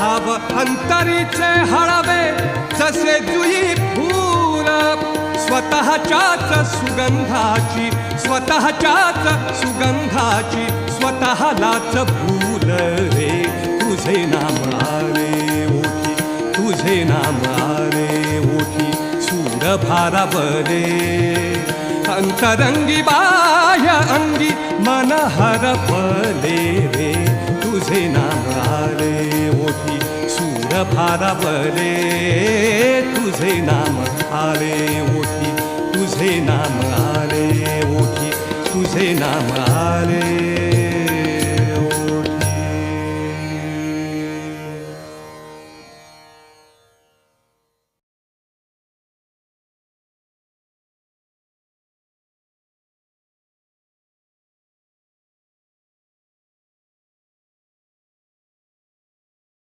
भाव अंतरीचे हळवे जसे जुई फूल स्वतःच्याच सुगंधाची स्वतःलाच भूल रे तुझे नाम आले ओठी तुझे नाम आले ओठी सूर भारावले अंतरंगी बाह्य अंगी मन हरपले रे तुझे नाम आले ओठी सूर भारावले तुझे नाम आले ओठी तुझे नाम आले ओठी तुझे नाम आले